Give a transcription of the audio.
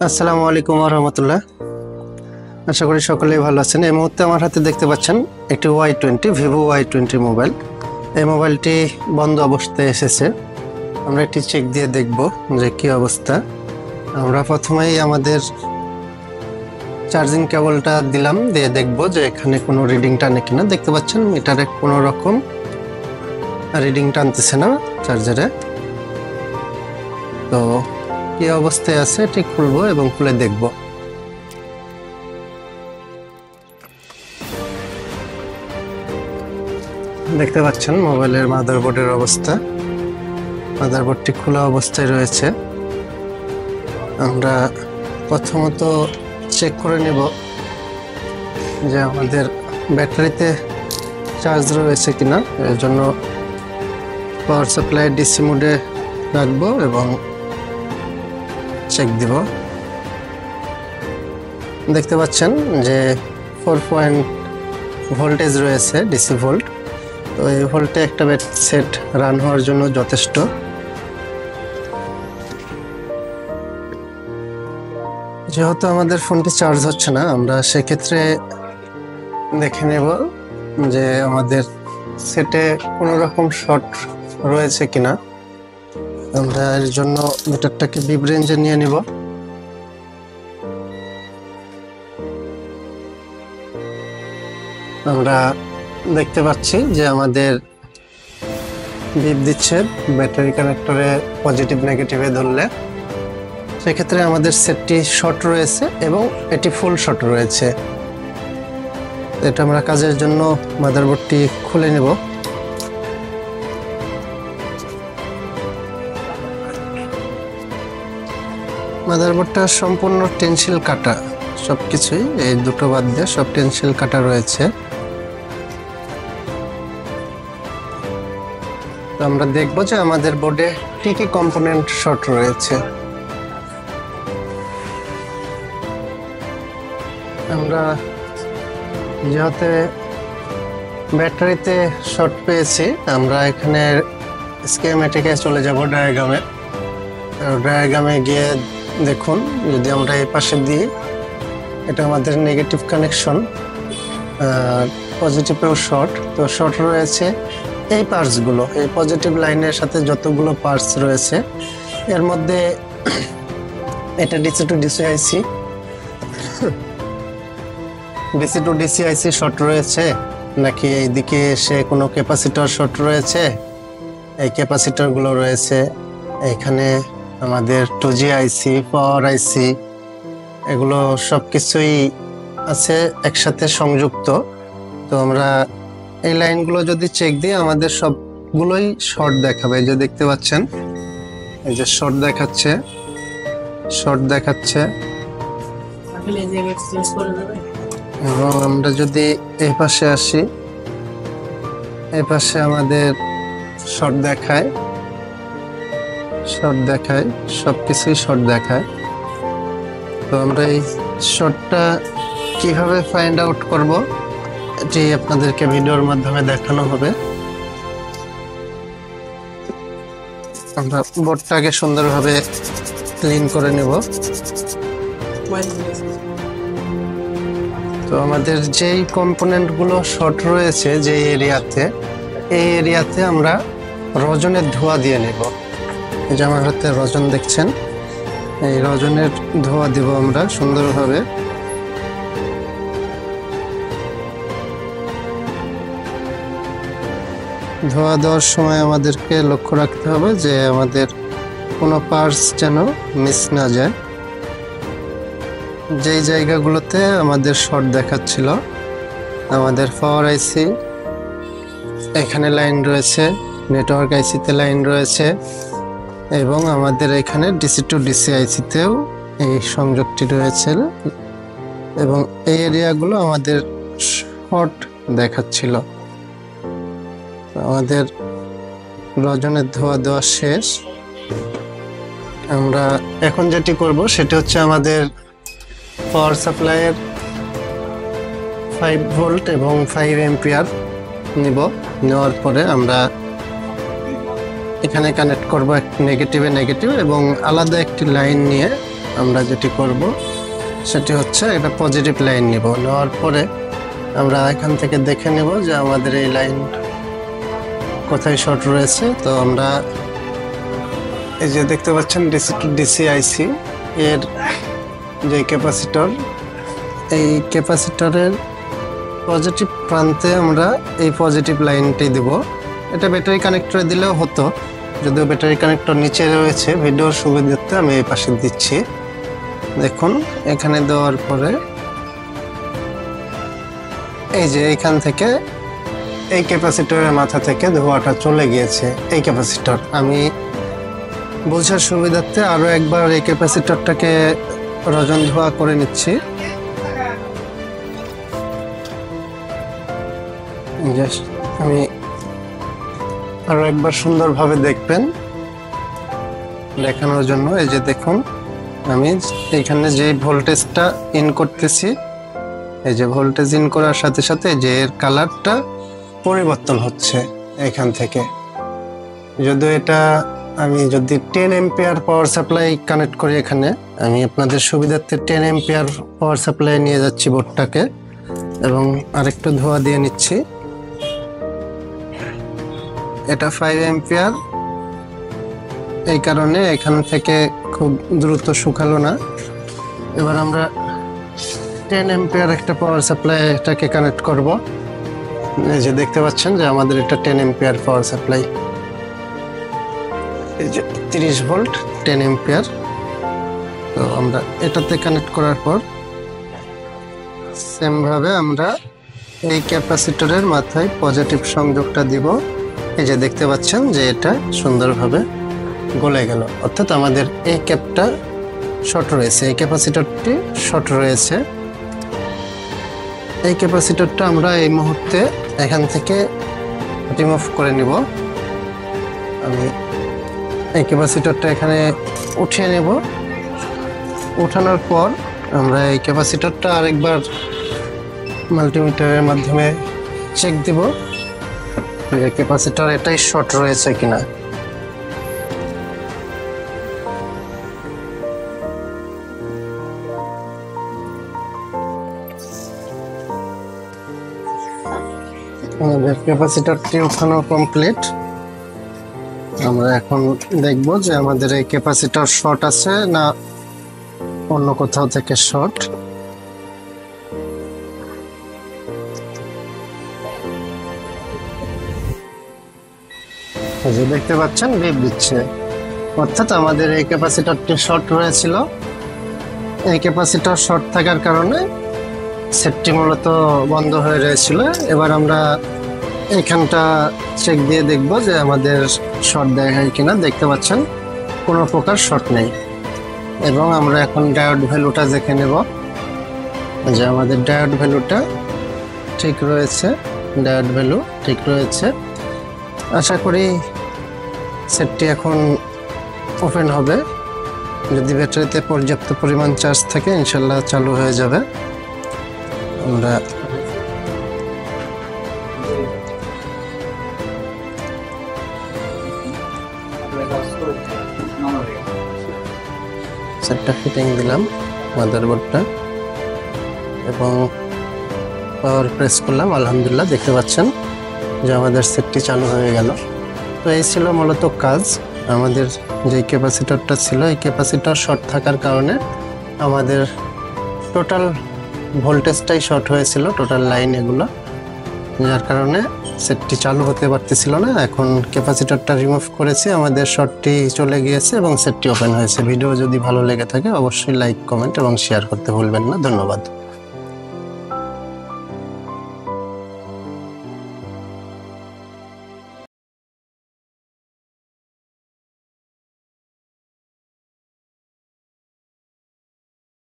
আসসালামু আলাইকুম ওয়া রাহমাতুল্লাহ। আশা করি সকলেই ভালো আছেন। এই মুহূর্তে আমার হাতে দেখতে পাচ্ছেন একটি Y20 ভিভো Y20 মোবাইল। এই মোবাইলটি বন্ধ অবস্থায় এসেছে। আমরা একটি চেক দিয়ে দেখব যে কি অবস্থা। আমরা প্রথমেই আমাদের চার্জিং কেবলটা দিলাম, দিয়ে দেখব যে এখানে কোনো রিডিং টানে কিনা। দেখতে পাচ্ছেন মিটারে কোনো রকম রিডিং টানতেছে না চার্জারে। তো কি অবস্থায় আছে এটি খুলবো এবং খুলে দেখব। দেখতে পাচ্ছেন মোবাইলের মাদারবোর্ডের অবস্থা। মাদারবোর্ডটি খোলা অবস্থায় রয়েছে। আমরা প্রথমত চেক করে নেব যে আমাদের ব্যাটারিতে চার্জ রয়েছে কিনা। এর জন্য পাওয়ার সাপ্লাই ডিসি মোডে রাখবো এবং চেক দিব। দেখতে পাচ্ছেন যে 4 ভোল্টেজ রয়েছে, ডিসি ভোল্ট। তো এই ভোল্টে একটা সেট রান হওয়ার জন্য যথেষ্ট। যেহেতু আমাদের ফোনটি চার্জ হচ্ছে না, আমরা সেক্ষেত্রে দেখে নেব যে আমাদের সেটে কোনো রকম শর্ট রয়েছে কিনা। আমরা এর জন্য মিটারটাকে বিপ রেঞ্জে নিয়ে নিব। আমরা দেখতে পাচ্ছি যে আমাদের বিপ দিচ্ছে ব্যাটারি কানেক্টরে পজিটিভ নেগেটিভে ধরলে। সেক্ষেত্রে আমাদের সেটটি শর্ট রয়েছে এবং এটি ফুল শর্ট রয়েছে। এটা আমরা কাজের জন্য মাদারবোর্ডটি খুলে নেব। মাদারবোর্ডটা সম্পূর্ণ টেনসিল কাটা, সবকিছুই এই দুটো বাদ দিয়ে সব টেনসিল কাটা রয়েছে। তো আমরা দেখব যে আমাদের বোর্ডে কি কি কম্পোনেন্ট শর্ট রয়েছে। আমরা যেহেতু ব্যাটারিতে শর্ট পেয়েছি, আমরা এখানে স্কিমেটিকে চলে যাব ডায়াগ্রামে। ডায়াগ্রামে গিয়ে দেখুন, যদি আমরা এই পাশে দিই, এটা আমাদের নেগেটিভ কানেকশন, পজিটিভেও শর্ট। তো শর্ট রয়েছে এই পার্টসগুলো, এই পজিটিভ লাইনের সাথে যতগুলো পার্টস রয়েছে এর মধ্যে এটা ডিসি টু ডিসি আইসি, ডিসি টু ডিসি আইসি শর্ট রয়েছে, নাকি এইদিকে এসে কোনো ক্যাপাসিটর শর্ট রয়েছে। এই ক্যাপাসিটরগুলো রয়েছে এখানে আমাদের 2G আইসি, পাওয়ার আইসি, এগুলো সব কিছুই আছে একসাথে সংযুক্ত। তো আমরা এই লাইনগুলো যদি চেক দিই, আমাদের সবগুলোই শর্ট দেখাবে। এই যে দেখতে পাচ্ছেন, এই যে শর্ট দেখাচ্ছে, শর্ট দেখাচ্ছে। এবং আমরা যদি এই পাশে আসি, এই পাশে আমাদের শর্ট দেখায়, শর্ট দেখায়, সবকিছুই শর্ট দেখায়। তো আমরা এই শর্টটা কিভাবে ফাইন্ড আউট করব, এটি আপনাদেরকে ভিডিওর মাধ্যমে দেখানো হবে। আমরা বোর্ডটাকে সুন্দরভাবে ক্লিন করে নেব। তো আমাদের যেই কম্পোনেন্টগুলো শর্ট রয়েছে যে এরিয়াতে, এই এরিয়াতে আমরা রজনের ধোঁয়া দিয়ে নেব। এই যে আমার হাতে রজন দেখছেন, এই রজনের ধোঁয়া দিব আমরা সুন্দরভাবে। ধোঁয়া দেওয়ার সময় আমাদেরকে লক্ষ্য রাখতে হবে যে আমাদের কোনো পার্টস যেন মিস না যায়। যেই জায়গাগুলোতে আমাদের শর্ট দেখাচ্ছিল, আমাদের পাওয়ার আইসি এখানে লাইন রয়েছে, নেটওয়ার্ক আইসিতে লাইন রয়েছে, এবং আমাদের এখানে ডিসি টু ডিসি আইসিতেও এই সংযোগটি রয়েছে। এবং এই এরিয়াগুলো আমাদের শর্ট দেখাচ্ছিল। আমাদের রজনের ধোঁয়া দেওয়া শেষ। আমরা এখন যেটি করব সেটি হচ্ছে আমাদের পাওয়ার সাপ্লাইয়ের 5 ভোল্ট এবং 5 অ্যাম্পিয়ার নিব। নেওয়ার পরে আমরা এখানে কানেক্ট করব নেগেটিভে নেগেটিভ, এবং আলাদা একটি লাইন নিয়ে আমরা যেটি করব সেটি হচ্ছে এটা পজিটিভ লাইন নিব, নেওয়ার পরে আমরা এখান থেকে দেখে নেব যে আমাদের এই লাইন কোথায় শর্ট রয়েছে। তো আমরা এই যে দেখতে পাচ্ছেন ডিসি টু ডিসি আইসি এর যে ক্যাপাসিটর, এই ক্যাপাসিটরের পজিটিভ প্রান্তে আমরা এই পজিটিভ লাইনটি দেব। এটা ব্যাটারি কানেক্টরে দিলেও হতো, যদিও ব্যাটারি কানেক্টর নিচে রয়েছে, ভিডিওর সুবিধার্থে আমি এই পাশে দিচ্ছি। দেখুন এখানে দেওয়ার পরে এই যে এইখান থেকে এই ক্যাপাসিটরের মাথা থেকে ধোঁয়াটা চলে গিয়েছে। এই ক্যাপাসিটর আমি বোঝার সুবিধার্থে আরও একবার এই ক্যাপাসিটরটাকে রজন ধোয়া করে নিচ্ছি। আমি আরো একবার সুন্দরভাবে দেখবেন দেখানোর জন্য। এই যে দেখুন আমি এখানে যে ভোল্টেজটা ইন করতেছি, এই যে ভোল্টেজ ইন করার সাথে সাথে যে এর কালারটা পরিবর্তন হচ্ছে এখান থেকে। যদিও এটা আমি যদি 10 এম্পিয়ার পাওয়ার সাপ্লাই কানেক্ট করি, এখানে আমি আপনাদের সুবিধার্থে 10 এম্পিয়ার পাওয়ার সাপ্লাই নিয়ে যাচ্ছি বোর্ডটাকে, এবং আরেকটু ধোয়া দিয়ে নিচ্ছি। এটা 5 এম্পিয়ার, এই কারণে এখান থেকে খুব দ্রুত শুকালো না। এবার আমরা 10 এম্পিয়ার একটা পাওয়ার সাপ্লাই এটাকে কানেক্ট করব। এই যে দেখতে পাচ্ছেন যে আমাদের এটা 10 এম্পিয়ার পাওয়ার সাপ্লাই, এই যে 30 ভোল্ট 10 এম্পিয়ার। তো আমরা এটাতে কানেক্ট করার পর সেম ভাবে আমরা এই ক্যাপাসিটরের মাথায় পজিটিভ সংযোগটা দিব। এই যে দেখতে পাচ্ছেন যে এটা সুন্দরভাবে গলে গেল, অর্থাৎ আমাদের এই ক্যাপটা শর্ট রয়েছে, এই ক্যাপাসিটরটি শর্ট রয়েছে। এই ক্যাপাসিটরটা আমরা এই মুহূর্তে এখান থেকে রিমুভ করে নিব। আমি এই ক্যাপাসিটরটা এখানে উঠিয়ে নেব। উঠানোর পর আমরা এই ক্যাপাসিটরটা আরেকবার মাল্টিমিটারের মাধ্যমে চেক দিব যে ক্যাপাসিটর এটাই শর্ট রয়েছে কিনা। আমাদের ক্যাপাসিটরটি উঠানো কমপ্লিট। আমরা এখন দেখব যে আমাদের এই ক্যাপাসিটর শর্ট আছে না অন্য কোথাও থেকে শর্ট। যে দেখতে পাচ্ছেন বিপ দিচ্ছে, অর্থাৎ আমাদের এই ক্যাপাসিটরটি শর্ট রয়েছিল। এই ক্যাপাসিটর শর্ট থাকার কারণে সেটটি মূলত বন্ধ হয়ে রয়েছিল। এবার আমরা এখানটা চেক দিয়ে দেখব যে আমাদের শর্ট দেখায় কিনা। দেখতে পাচ্ছেন কোনো প্রকার শর্ট নেই। এবং আমরা এখন ডায়োড ভ্যালুটা দেখে নেব যে আমাদের ডায়োড ভ্যালুটা ঠিক রয়েছে, ডায়োড ভ্যালু ঠিক রয়েছে। আশা করি সেটটি এখন ওপেন হবে। যদি ব্যাটারিতে পর্যাপ্ত পরিমাণ চার্জ থাকে ইনশাল্লাহ চালু হয়ে যাবে। আমরা সেটটা ফিটিং দিলাম মাদারবোর্ডটা এবং পাওয়ার প্রেস করলাম। আলহামদুলিল্লাহ দেখতে পাচ্ছেন যে আমাদের সেটটি চালু হয়ে গেল। তো এই ছিল মূলত কাজ। আমাদের যে ক্যাপাসিটরটা ছিল, এই ক্যাপাসিটর শর্ট থাকার কারণে আমাদের টোটাল ভোল্টেজটাই শর্ট হয়েছিল, টোটাল লাইন এগুলো, যার কারণে সেটটি চালু হতে পারতেছিল না। এখন ক্যাপাসিটরটা রিমুভ করেছি, আমাদের শর্টটি চলে গিয়েছে এবং সেটটি ওপেন হয়েছে। ভিডিও যদি ভালো লেগে থাকে অবশ্যই লাইক, কমেন্ট এবং শেয়ার করতে ভুলবেন না। ধন্যবাদ।